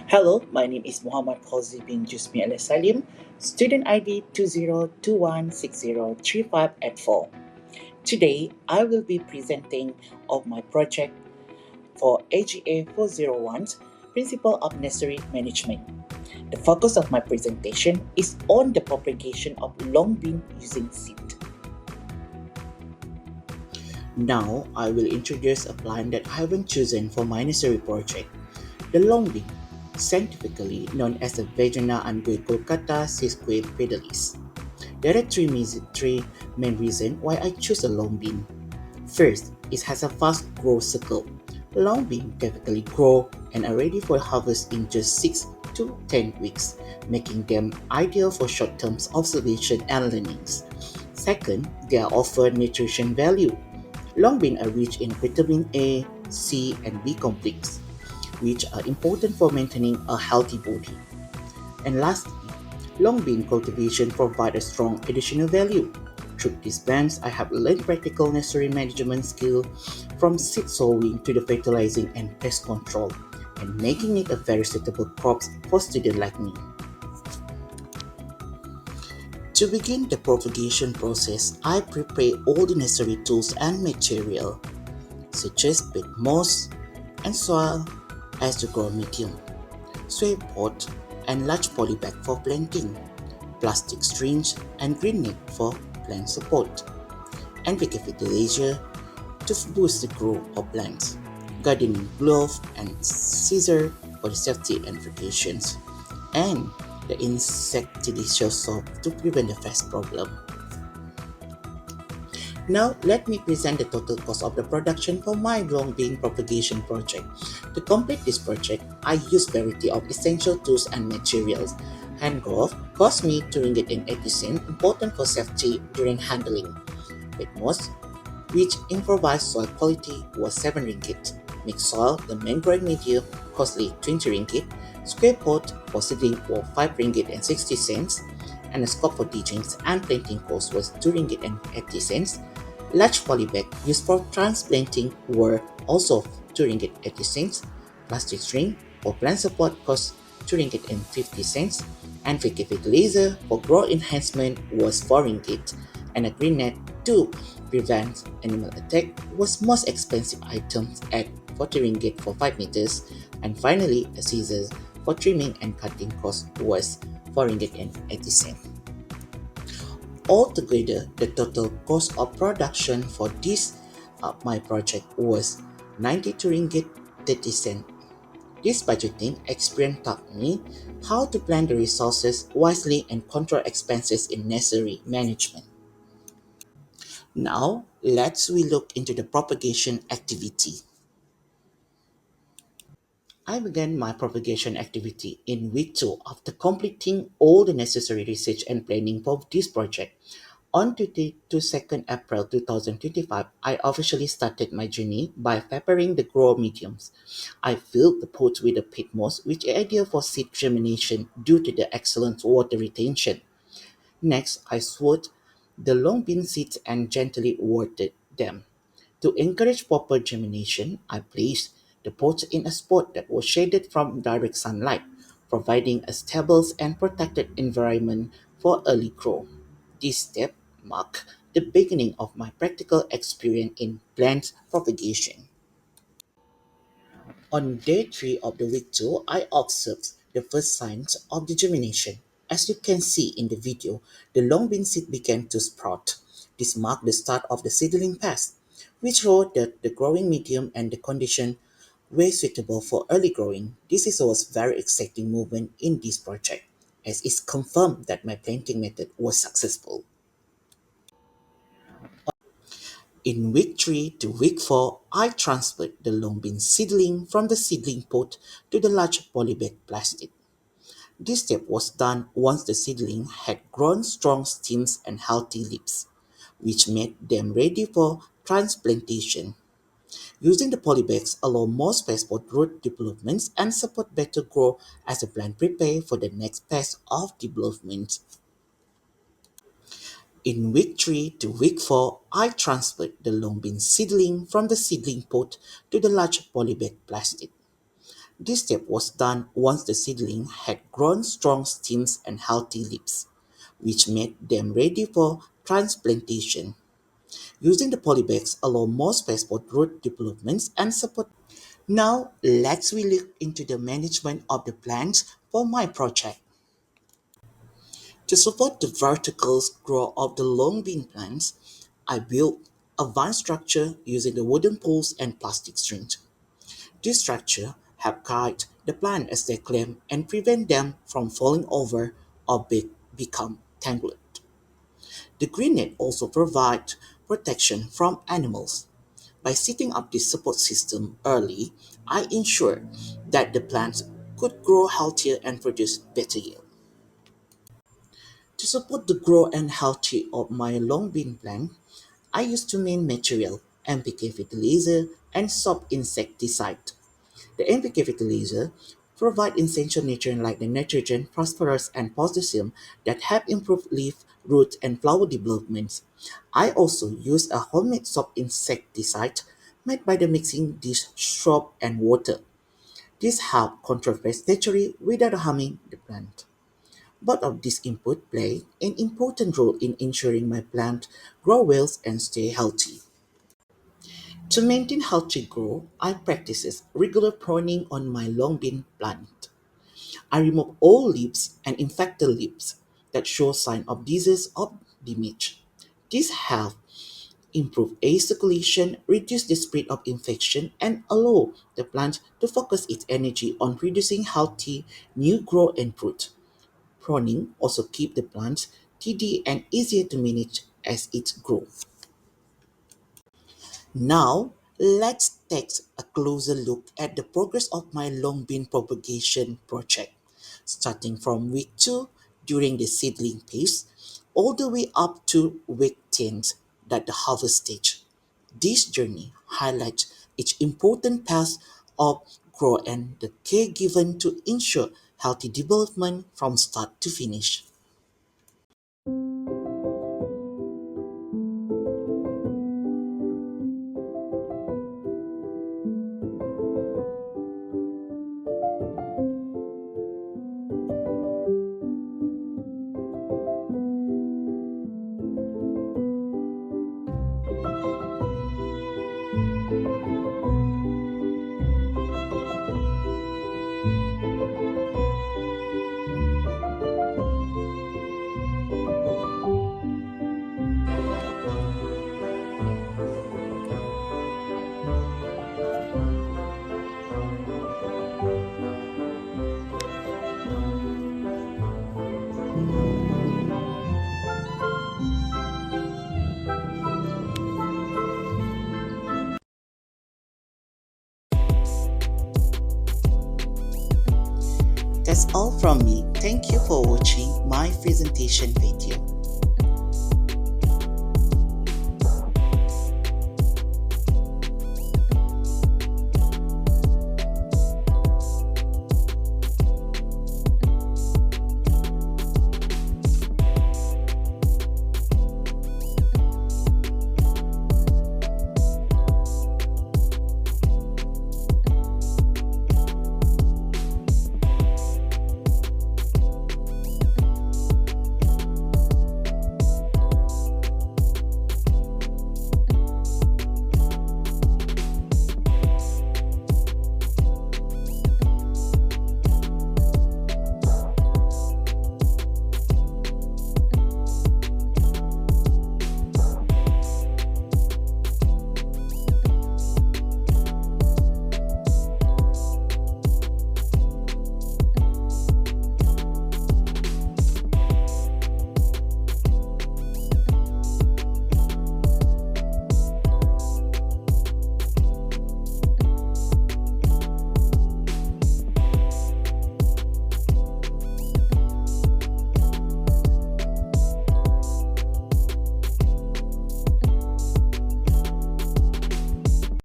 Hello, my name is Muhammad Fauzi bin Jusmi Al Salim, student ID 2021603584. Today, I will be presenting of my project for AGA401, Principle of Nursery Management. The focus of my presentation is on the propagation of long bean using seed. Now, I will introduce a plant that I haven't chosen for my nursery project, the long bean, scientifically known as the Vagina anguiculata sesquipedalis. There are three main reasons why I choose a long bean. First, it has a fast growth cycle. Long bean typically grow and are ready for harvest in just 6 to 10 weeks, making them ideal for short-term observation and learnings. Second, they are offer nutrition value. Long bean are rich in vitamin A, C, and B complex, which are important for maintaining a healthy body. And lastly, long bean cultivation provides a strong additional value. Through these plants, I have learned practical nursery management skill from seed sowing to the fertilizing and pest control, and making it a very suitable crop for students like me. To begin the propagation process, I prepare all the necessary tools and material, such as bed moss and soil as the grow medium, sway pot and large poly bag for planting, plastic strings and green net for plant support, NPK fertilizer to boost the growth of plants, gardening glove and scissor for the safety and precautions, and the insecticidal soap to prevent the pest problem. Now, let me present the total cost of the production for my long bean propagation project. To complete this project, I used variety of essential tools and materials. Hand glove cost me 280 cents, important for safety during handling. Bed moss, which improvised soil quality, was 7 ringgit. Mixed soil, the main growing medium, costly 20 ringgit. Square pot for seedling was 5 ringgit and 60 cents, and the scope for teachings and planting cost was 2 ringgit and 80 cents. Large polybag used for transplanting were also 2 ringgit 80 cents. Plastic string for plant support cost 2 ringgit and 50 cents, and fake laser for growth enhancement was 4 ringgit, and a green net to prevent animal attack was most expensive items at 40 ringgit for 5 meters, and finally a scissors for trimming and cutting cost was 4 ringgit and 80 cents. Altogether, the total cost of production for this my project was 92 ringgit 30 cent. This budgeting experience taught me how to plan the resources wisely and control expenses in nursery management. Now, let's we look into the propagation activity. I began my propagation activity in week 2 after completing all the necessary research and planning for this project. On 22nd April 2025, I officially started my journey by preparing the grow mediums. I filled the pot with a pit moss, which is ideal for seed germination due to the excellent water retention. Next, I sowed the long bean seeds and gently watered them. To encourage proper germination, I placed the pot in a spot that was shaded from direct sunlight, providing a stable and protected environment for early growth. This step marked the beginning of my practical experience in plant propagation. On day 3 of the week 2, I observed the first signs of the germination. As you can see in the video, the long bean seed began to sprout. This marked the start of the seedling phase, which showed that the growing medium and the condition were suitable for early growing. This is was very exciting movement in this project, as it's confirmed that my planting method was successful. In week 3 to week 4, I transferred the long bean seedling from the seedling pot to the large polybag plastic. This step was done once the seedling had grown strong stems and healthy leaves, which made them ready for transplantation. Using the polybags allow more space for root developments and support better growth as the plant prepare for the next phase of development. In week 3 to week 4, I transferred the long bean seedling from the seedling pot to the large polybag plastic. This step was done once the seedling had grown strong stems and healthy leaves, which made them ready for transplantation. Using the polybags allow more space for root developments and support. Now, let's we look into the management of the plants for my project. To support the vertical growth of the long bean plants, I built a vine structure using the wooden poles and plastic strings. This structure help guide the plant as they climb and prevent them from falling over or become tangled. The green net also provides protection from animals. By setting up this support system early, I ensured that the plants could grow healthier and produce better yield. To support the growth and health of my long bean plant, I use two main material, NPK fertilizer and soft insecticide. The NPK fertilizer provide essential nutrients like the nitrogen, phosphorus, and potassium that help improve leaf, root, and flower development. I also use a homemade soft insecticide made by the mixing dish soap and water. This help control pest naturally without harming the plant. Both of these input play an important role in ensuring my plant grow well and stay healthy. To maintain healthy growth, I practice regular pruning on my long bean plant. I remove all leaves and infected leaves that show sign of disease or damage. This helps improve air circulation, reduce the spread of infection, and allow the plant to focus its energy on producing healthy new growth and fruit. Pruning also keep the plant steady and easier to manage as it grows. Now, let's take a closer look at the progress of my long bean propagation project, starting from week 2 during the seedling phase, all the way up to week 10 at the harvest stage. This journey highlights each important path of growth and the care given to ensure healthy development from start to finish. That's all from me. Thank you for watching my presentation video.